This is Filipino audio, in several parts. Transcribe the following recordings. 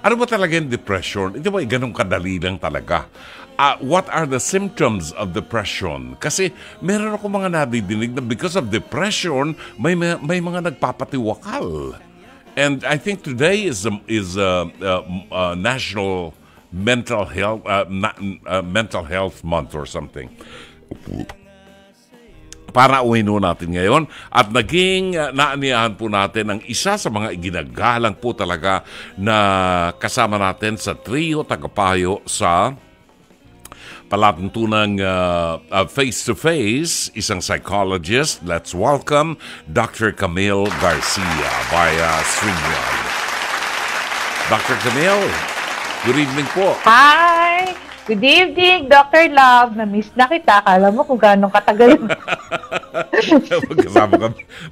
Ano ba talaga yung depression? Hindi ba ganun kadali lang talaga? What are the symptoms of depression? Kasi meron ako mga nadidinig na because of depression, may mga nagpapatiwakal. And I think today is National Mental Health Month or something. Para uwinuin natin ngayon at naging naaniyahan po natin ang isa sa mga iginagalang po talaga na kasama natin sa trio tagapayo sa palatuntunang face-to-face, isang psychologist. Let's welcome Dr. Camille Garcia via StreamYard. Dr. Camille, good evening po. Hi! Good evening, Dr. Love. Na-miss na kita. Akala mo kung gano'ng katagal.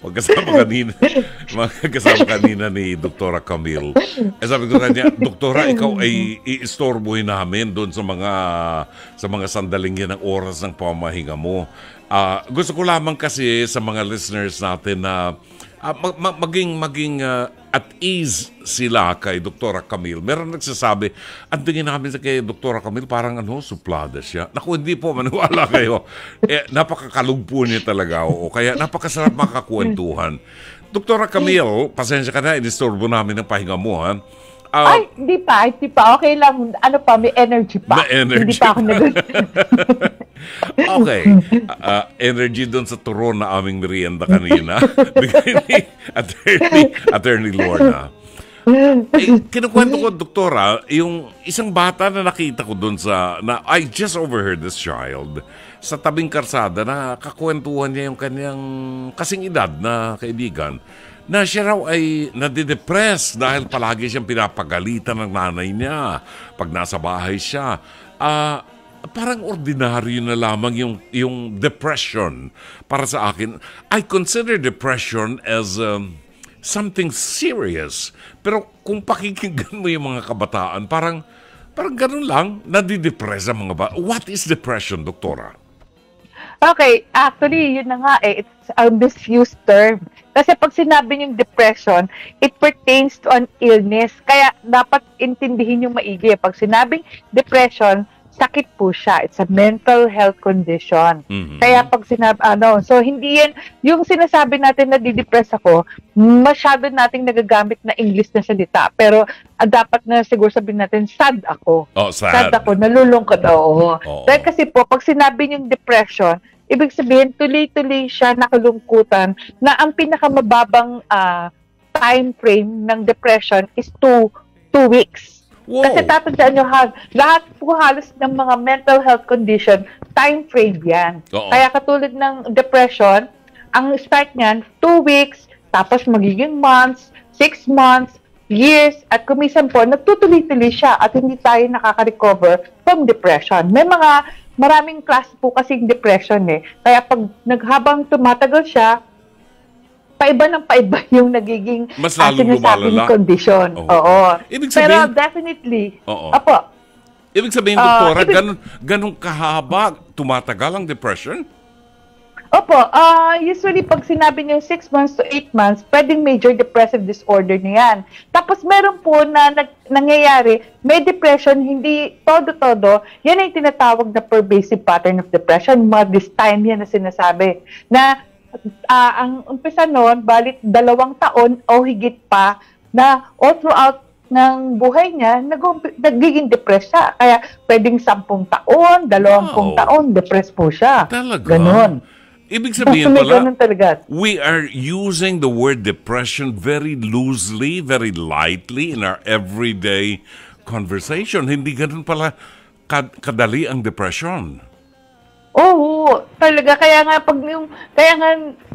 Magkasama kanina ni Dr. Camille. Sabi ko kanya, Doktora, ikaw ay iistorbohin namin doon sa mga sandaling yan ng oras ng pamahinga mo. Gusto ko lamang kasi sa mga listeners natin na maging at ease sila kay Dr. Camille. Meron nagsasabi, ang tingin namin kay Dr. Camille, parang suplada siya. Naku, hindi po, maniwala kayo. Napakakalog po niya talaga. Kaya napakasarap makakwentuhan. Dr. Camille, pasensya ka na, inistorbo namin ang pahinga mo, ha? Ay, hindi pa. Okay lang. May energy pa. Hindi pa ako Okay. Energy doon sa turon na aming merienda kanina. Bigay ni Attorney Lorna. Kinukwento ko, Doktora, yung isang bata na nakita ko doon I just overheard this child sa tabing karsada na kakwentuhan niya yung kanyang kasing edad na kaibigan na siya raw ay nadidepress dahil palagi siyang pinapagalitan ng nanay niya pag nasa bahay siya. Parang ordinaryo na lamang yung depression para sa akin. I consider depression as something serious. Pero kung pakikinggan mo yung mga kabataan, parang ganun lang, nadidepress ang mga bata. What is depression, Doktora? Okay, actually, yun na nga it's a misused term. Kasi pag sinabi yung depression, it pertains to an illness. Kaya dapat intindihin yung maigi. Pag sinabing depression, sakit po siya. It's a mental health condition. Mm-hmm. Kaya pag so hindi yan, yung sinasabi natin na didepress ako, masyado nating nagagamit na English na salita. Pero dapat na siguro sabihin natin, sad ako. Oh, sad. Sad ako, nalulungkot ako. Dahil kasi po, pag sinabi yung depression, ibig sabihin, tuloy-tuloy siya nakalungkutan na ang pinakamababang time frame ng depression is 2 weeks. Wow. Kasi tatandaan nyo, lahat po halos ng mga mental health condition, time frame yan. Uh-oh. Kaya katulad ng depression, ang start niyan, 2 weeks, tapos magiging months, 6 months, years, at kumisan po, nagtutuloy-tuloy siya at hindi tayo nakaka-recover from depression. Maraming klase po kasing depression Kaya pag habang tumatagal siya, paiba yung nagiging mas lalong lumalala condition. Oo. Ibig sabihin, pero definitely, Opo. Ibig sabihin, Doktora, ganun kahaba tumatagal ang depression? Opo. Usually, pag sinabi niyo 6 months to 8 months, pwedeng major depressive disorder na yan. Tapos, meron po na nangyayari, may depression, hindi todo-todo, yan ay tinatawag na pervasive pattern of depression. This time yan na sinasabi. Na ang umpisa noon, balit 2 taon o higit pa na all throughout ng buhay niya, nagiging depressed siya. Kaya pwedeng 10 taon, 20 taon, depressed po siya. Talaga? Ganon. Ibig sabihin pala, we are using the word depression very loosely, very lightly in our everyday conversation. Hindi ganun pala kadali ang depression. Oo, talaga. Kaya nga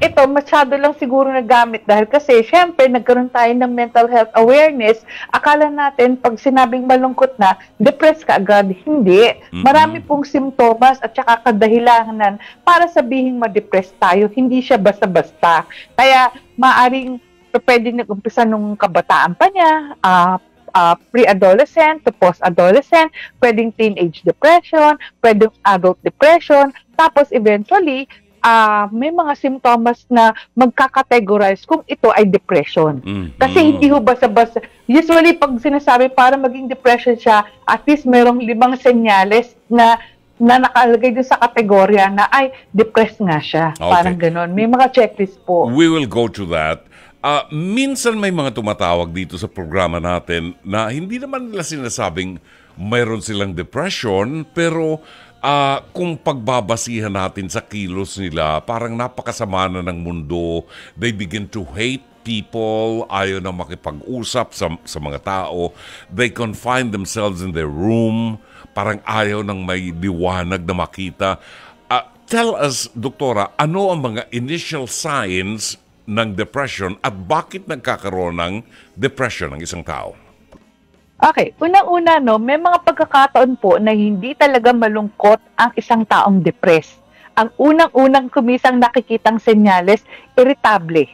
ito, masyado lang siguro nagamit dahil kasi, syempre, nagkaroon tayo ng mental health awareness. Akala natin, pag sinabing malungkot na, depressed ka agad. Hindi. Marami pong simptomas at saka kadahilanan para sabihing ma-depressed tayo. Hindi siya basta-basta. Kaya, pwede nag-umpisa nung kabataan pa niya, pre-adolescent to post-adolescent, pwedeng teenage depression, pwedeng adult depression, tapos eventually, may mga simptomas na magkakategorize kung ito ay depression. Kasi hindi ho basta-basta. Usually, pag sinasabi para maging depression siya, at least merong 5 senyales na nakalagay din sa kategorya na ay depressed nga siya. Okay. Parang ganon. May mga checklist po. We will go to that. Minsan may mga tumatawag dito sa programa natin na hindi naman nila sinasabing mayroon silang depression, pero kung pagbabasihan natin sa kilos nila, parang napakasama na ng mundo. They begin to hate people, ayaw na makipag-usap sa mga tao. They confine themselves in their room, parang ayaw ng may liwanag na makita. Tell us, Doktora, ano ang mga initial signs ng depression at bakit nagkakaroon ng depression ng isang tao? Okay, unang-una, may mga pagkakataon po na hindi talaga malungkot ang isang taong depressed. Ang unang-unang kumisang nakikitang senyales, irritable.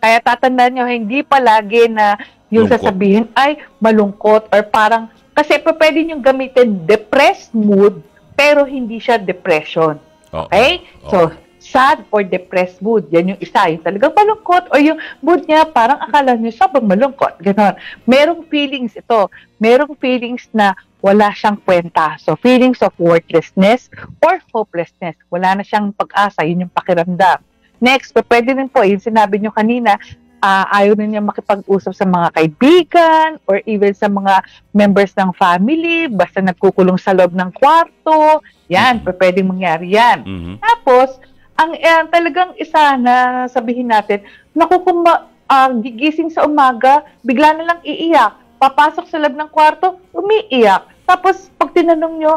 Kaya tatandaan nyo, hindi palagi na yung Lungkot. sasabihin ay malungkot or parang, kasi pwede nyo gamitin depressed mood, pero hindi siya depression. Okay? So, sad or depressed mood. Yan yung isa. Yung talagang malungkot o yung mood niya parang akala niyo sobrang malungkot. Ganon. Merong feelings ito. Merong feelings na wala siyang kwenta. So, feelings of worthlessness or hopelessness. Wala na siyang pag-asa. Yun yung pakiramdam. Next, pwede rin po, yung sinabi niyo kanina, ayaw na niya makipag-usap sa mga kaibigan or even sa mga members ng family, basta nagkukulong sa loob ng kwarto. Yan, pwedeng mangyari yan. Tapos, ang talagang isa na sabihin natin, naku, kung gigising sa umaga, bigla na lang iiyak. Papasok sa loob ng kwarto, umiiyak. Tapos, pag tinanong nyo,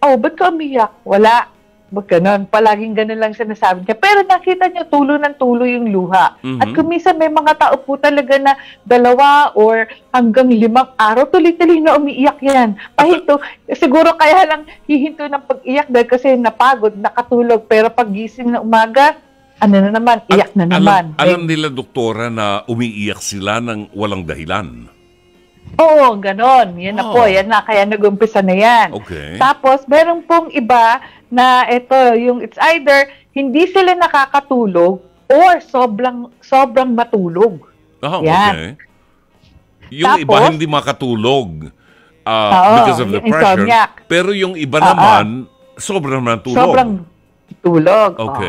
ba't ka umiiyak? Wala. Ganon. Palaging ganon lang sinasabi niya. Pero nakita niyo, tulo ng tulo yung luha. At kung minsan may mga tao po talaga na 2 or hanggang 5 araw, tuloy-tuloy na umiiyak yan. Pahinto, siguro kaya lang hihinto ng pag-iyak dahil kasi napagod, nakatulog. Pero pag gising na umaga, na naman, iyak na naman. Alam nila, Doktora, na umiiyak sila ng walang dahilan. Oo, ganon. Yan na po. Yan na. Kaya nag-umpisa na yan. Okay. Tapos, meron pong iba na ito, yung it's either hindi sila nakakatulog or sobrang matulog. Okay. Yung Tapos, iba hindi makatulog because of depression. Insomniac. Pero yung iba naman, sobrang natulog. Sobrang tulog. Okay.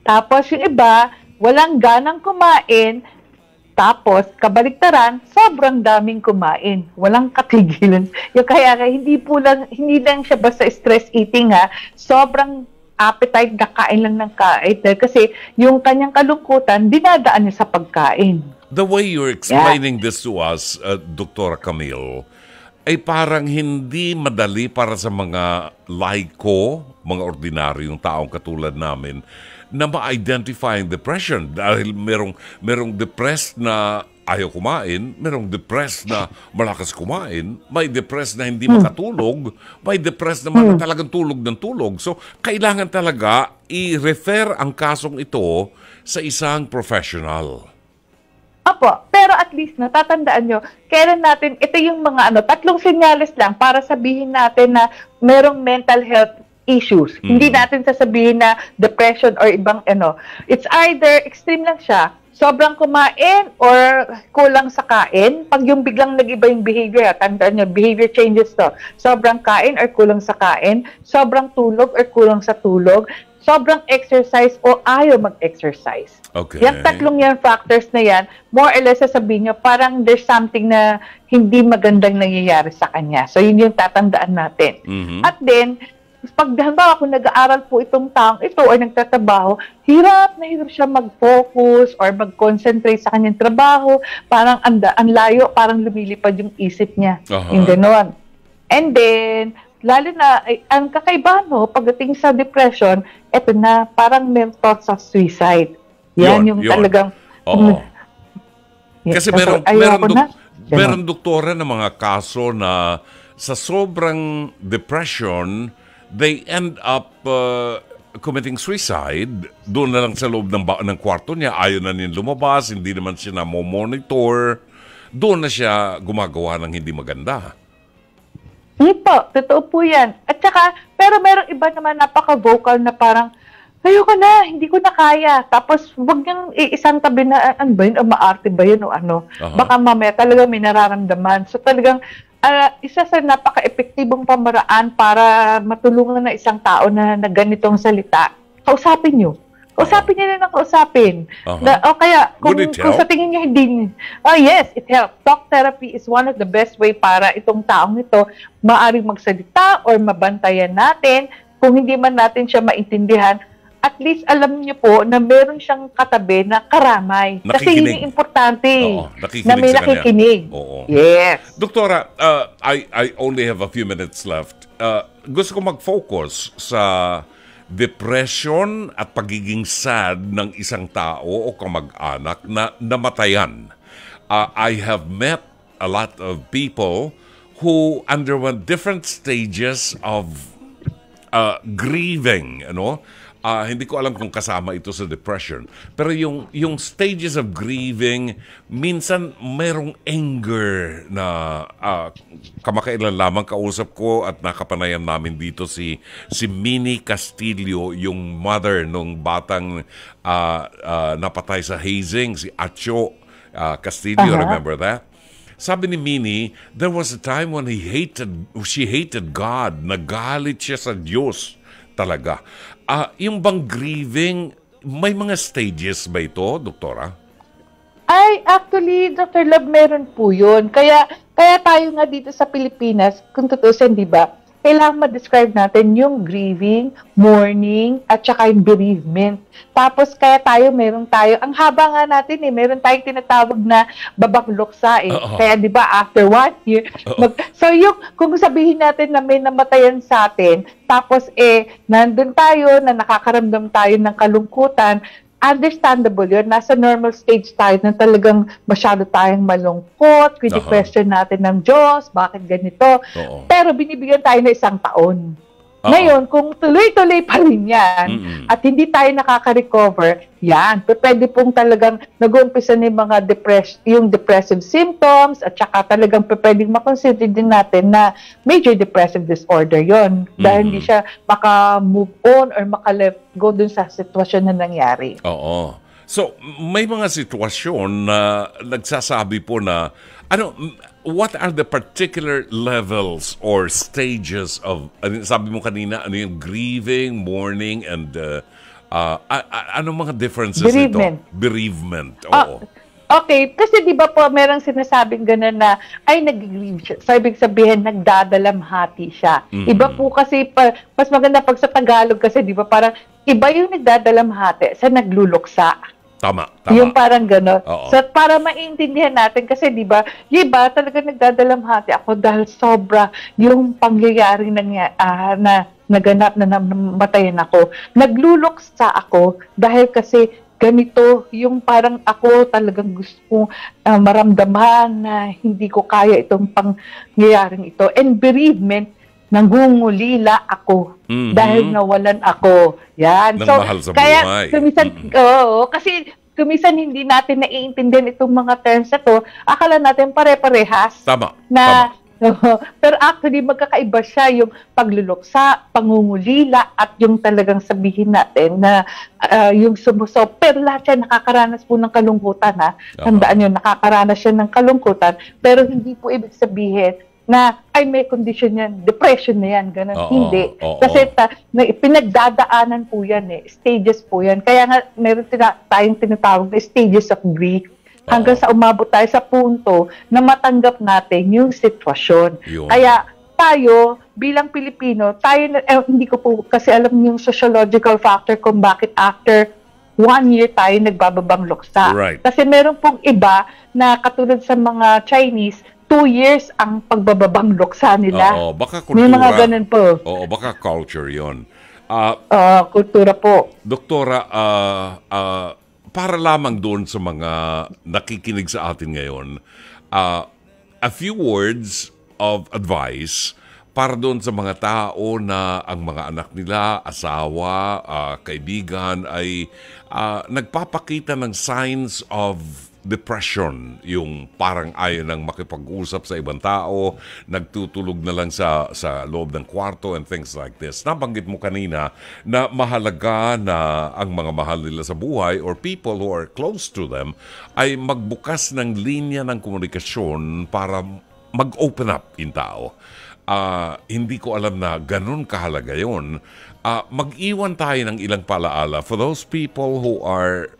Tapos yung iba, walang ganang kumain. Tapos, kabaliktaran, sobrang daming kumain. Walang katigilan. Yung kaya hindi lang siya basta stress eating sobrang appetite na kain lang ng kain. Kasi yung kanyang kalungkutan, dinadaan niya sa pagkain. The way you're explaining this to us, Dr. Camille, ay parang hindi madali para sa mga laiko, mga ordinaryong taong katulad namin, na ma-identify ang depression dahil merong depressed na ayaw kumain, merong depressed na malakas kumain, may depressed na hindi makatulog, may depressed na talagang tulog ng tulog. So, kailangan talaga i-refer ang kasong ito sa isang professional. Opo, pero at least natatandaan nyo, kailan natin, ito yung mga 3 senyales lang para sabihin natin na merong mental health issues. Hindi natin sasabihin na depression or ibang It's either extreme lang siya, sobrang kumain or kulang sa kain. Pag yung biglang nag-iba yung behavior, tandaan nyo, behavior changes to. Sobrang kain or kulang sa kain, sobrang tulog or kulang sa tulog, sobrang exercise o ayaw mag-exercise. Okay. Yung 3 yan factors na yan, more or less sasabihin nyo, parang there's something na hindi magandang nangyayari sa kanya. So, yun yung tatandaan natin. At then, pag halimbawa kung nag-aaral po itong taong ito or nagtatrabaho, hirap na hirap siya mag-focus or mag-concentrate sa kanyang trabaho. Parang ang layo, parang lumilipad yung isip niya. Yung gano'n. And then, lalo na, ang kakaiba pagdating sa depression, eto na, parang may thoughts of suicide. Yan yung talagang... Kasi meron doktora na mga kaso na sa sobrang depression, they end up committing suicide. Doon na lang sa loob ng kwarto niya, ayaw na niya lumabas, hindi naman siya na-monitor. Doon na siya gumagawa ng hindi maganda. Hindi po, totoo po yan. At saka, pero merong iba naman napaka-vocal na parang, ayoko na, hindi ko na kaya. Tapos, wag niyang iisang tabi na, ano ba yun, o maarte ba yun, o ano. Baka mamaya talaga may nararamdaman. So, talagang, isa sa napaka-epektibong pamaraan para matulungan na isang tao na ganitong salita, kausapin niyo. Kausapin niya na ng kausapin. O kaya, kung sa tingin niya hindi, yes, it helps. Talk therapy is one of the best way para itong taong ito maaaring magsalita or mabantayan natin. Kung hindi man natin siya maintindihan, at least alam niyo po na meron siyang katabi na karamay. Nakikinig. Kasi yun yung importante. Na may nakikinig. Yes. Doktora, I only have a few minutes left. Gusto ko mag-focus sa depression at pagiging sad ng isang tao o kamag-anak na namatayan. I have met a lot of people who underwent different stages of grieving, hindi ko alam kung kasama ito sa depression. Pero yung stages of grieving, minsan mayroong anger na kamakailan lamang kausap ko at nakapanayan namin dito si Minnie Castillo, yung mother nung batang napatay sa hazing, si Acho Castillo, remember that? Sabi ni Minnie, there was a time when she hated God. Nagalit siya sa Diyos talaga. Yung bang grieving, may mga stages ba ito, Doktora? Ay, actually, Dr. Love, meron po yun. Kaya tayo nga dito sa Pilipinas, kung tutusin, di ba, kailangan ma-describe natin yung grieving, mourning, at saka yung bereavement. Tapos, kaya meron tayo, ang haba nga natin meron tayong tinatawag na babakluksa Kaya, di ba, after 1 year, so yung, kung sabihin natin na may namatayan sa atin, tapos nandun tayo, na nakakaramdam tayo ng kalungkutan, understandable yun. Nasa normal stage tayo na talagang masyado tayong malungkot, question natin ng Diyos, bakit ganito. Pero binibigyan tayo ng 1 taon. Ngayon, kung tuloy-tuloy pa rin yan, at hindi tayo nakaka-recover, yan, pwede pong talagang nag-uumpisa ng mga yung depressive symptoms, at saka talagang pwedeng makonsider din natin na major depressive disorder yon dahil hindi siya maka-move on or maka-let go dun sa sitwasyon na nangyari. Oo. So, may mga sitwasyon na nagsasabi po na, what are the particular levels or stages of, sabi mo kanina, yung grieving, mourning, and anong mga differences Bereavement. ito? Bereavement. Oo. Okay, kasi di ba po merong sinasabing gano'n na ay nag-grieve siya. So, ibig sabihin, nagdadalamhati siya. Iba po kasi, mas maganda pag sa Tagalog kasi di ba parang iba yung nagdadalamhati sa nagluluksa. Tama. Yung parang gano'n. So, para maintindihan natin, kasi di ba, yung iba talaga nagdadalamhati ako dahil sobra yung pangyayari na naganap na namatayan ako. Nagluluksa ako dahil kasi ganito yung parang ako talagang gusto kong maramdaman na hindi ko kaya itong pangyayaring ito. And bereavement, nangungulila ako dahil nawalan ako. Yan. Nang mahal sa kaya, buhay. Kasi kumisan hindi natin naiintindihan itong mga terms na to. Akala natin pare-parehas. Tama. Pero actually, magkakaiba siya yung pagluluksa, pangungulila, at yung talagang sabihin natin na yung sumuso. Pero lahat siya nakakaranas po ng kalungkutan, ha? Tandaan yun, nakakaranas siya ng kalungkutan. Pero hindi po ibig sabihin na ay may condition yan, depression na yan, ganun. Hindi. Kasi pinagdadaanan po yan stages po yan. Kaya nga meron tayong tinatawag na stages of grief hanggang sa umabot tayo sa punto na matanggap natin yung sitwasyon. Kaya tayo bilang Pilipino, hindi ko po kasi alam yung sociological factor kung bakit after 1 year tayo nagbababang luksa. Right. Kasi meron pong iba na katulad sa mga Chinese, 2 years ang pagbababang luksa nila. Baka kultura. May mga ganun po. Baka culture yon. Kultura po. Doktora, para lamang doon sa mga nakikinig sa atin ngayon, a few words of advice para doon sa mga tao na ang mga anak nila, asawa, kaibigan ay nagpapakita ng signs of depression, yung parang ayaw nang makipag-usap sa ibang tao, nagtutulog na lang sa loob ng kwarto and things like this. Nabanggit mo kanina na mahalaga na ang mga mahal nila sa buhay or people who are close to them ay magbukas ng linya ng komunikasyon para mag-open up yung tao. Hindi ko alam na ganun kahalaga yun. Mag-iwan tayo ng ilang palaala for those people who are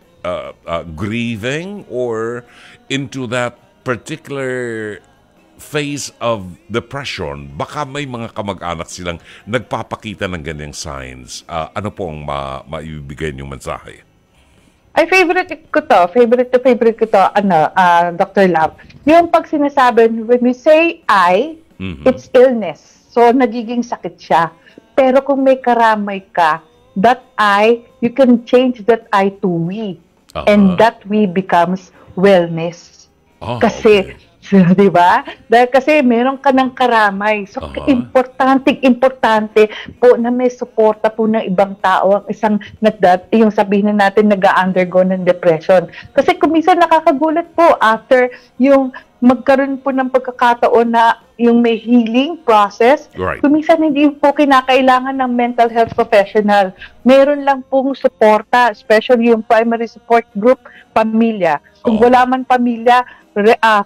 grieving or into that particular phase of depression. Baka may mga kamag-anak silang nagpapakita ng ganyang signs. Ano po ang maibigay niyong mensahe? Ay, favorite ko to, Dr. Love. Yung pag sinasabi, when we say I, it's illness. So, nagiging sakit siya. Pero kung may karamay ka, that I, you can change that I to we. And that we becomes wellness. Kasi, di ba? Dahil kasi meron ka ng karamay. So, importante po na may suporta po ng ibang tao ang isang, yung sabihin na natin, nag-undergo ng depression. Kasi kung minsan nakakagulat po after yung magkaroon po ng pagkakataon na yung may healing process, kung minsan hindi po kinakailangan ng mental health professional. Meron lang pong suporta, especially yung primary support group, pamilya. Kung wala man pamilya,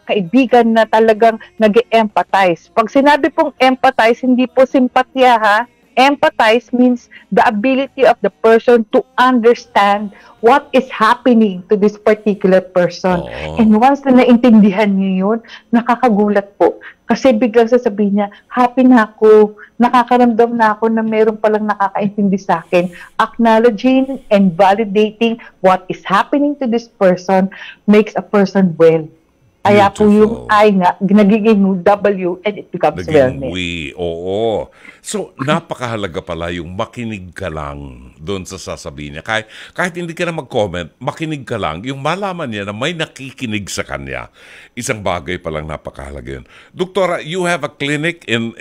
kaibigan na talagang nag-empathize. Pag sinabi pong empathize, hindi po simpatya ha. Empathize means the ability of the person to understand what is happening to this particular person. And once na naintindihan niyo yun, nakakagulat po. Kasi biglang sasabihin niya, happy na ako, nakakaramdam na ako na meron palang nakakaintindi sa akin. Acknowledging and validating what is happening to this person makes a person well. Kaya po yung I nga, nagiging W and it becomes wellness. Oo. So, napakahalaga pala yung makinig ka lang doon sa sasabihin niya. Kahit hindi ka na mag-comment, makinig ka lang. Yung malaman niya na may nakikinig sa kanya. Isang bagay palang napakahalaga yun. Doktora, you have a clinic in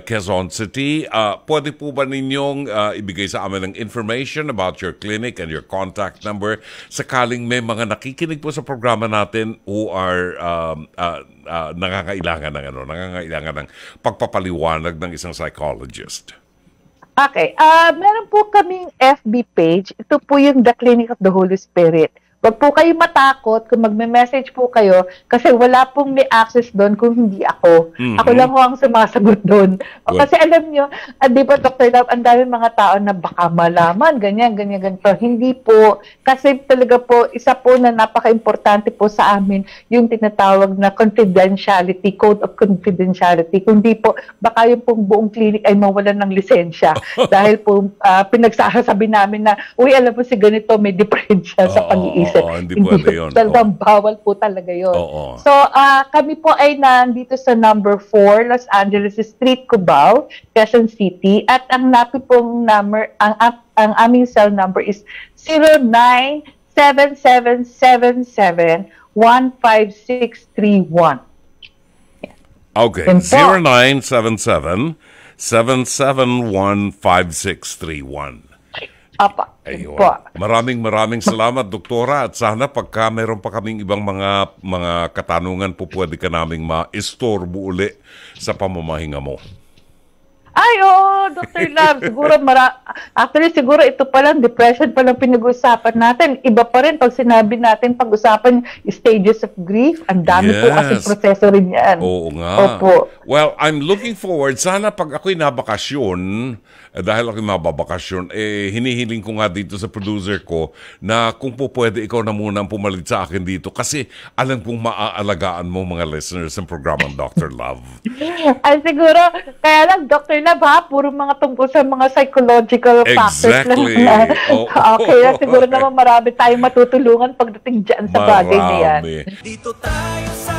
Quezon City. Pwede po ba ninyong ibigay sa amin ng information about your clinic and your contact number sakaling may mga nakikinig po sa programa natin who are nangangailangan ng pagpapaliwanag ng isang psychologist? Okay. Meron po kaming FB page. Ito po yung The Clinic of the Holy Spirit. Wag po kayo matakot kung magme-message po kayo kasi wala pong may access doon kung hindi ako. Ako lang ho ang sumasagot doon. Kasi alam nyo, di ba Dr. Love, ang dami mga tao na baka malaman, ganyan. Hindi po. Kasi talaga po, isa po na napaka-importante po sa amin yung tinatawag na confidentiality, code of confidentiality. Kundi po, baka yung pong buong clinic ay mawalan ng lisensya. Dahil po, pinagsasabi namin na, uy, alam mo si ganito, may diferensya sa pag-iisip. Hindi pwede yun. Talagang bawal po talaga yun. So, kami po ay nandito sa number 4, Los Angeles Street, Cubao, Quezon City. At ang napi pong number, ang aming cell number is 097777-15631. Okay, 0977-771-5631. Apa. Ayun. Maraming salamat, Doktora. At sana pagka meron pa kaming ibang mga katanungan po, pwede ka naming ma-istorbo uli sa pamamahinga mo. Ay, oo, Dr. Love. Actually, siguro ito palang, depression palang pinag-usapan natin. Iba pa rin pag sinabi natin, pag-usapan stages of grief. Ang dami po kasi proseso rin yan. Oo nga. Opo. Well, I'm looking forward. Sana pag ako'y nabakasyon, dahil ako'y mababakasyon, hinihiling ko nga dito sa producer ko na kung po pwede ikaw na muna ang pumalit sa akin dito kasi alam kong maaalagaan mo mga listeners ng programang Dr. Love. Ay, siguro, kaya lang, Dr. Love, ha? Puro mga tungkol sa mga psychological factors lang. Okay, siguro naman marami tayong matutulungan pagdating dyan sa bagay na yan. Dito tayo sa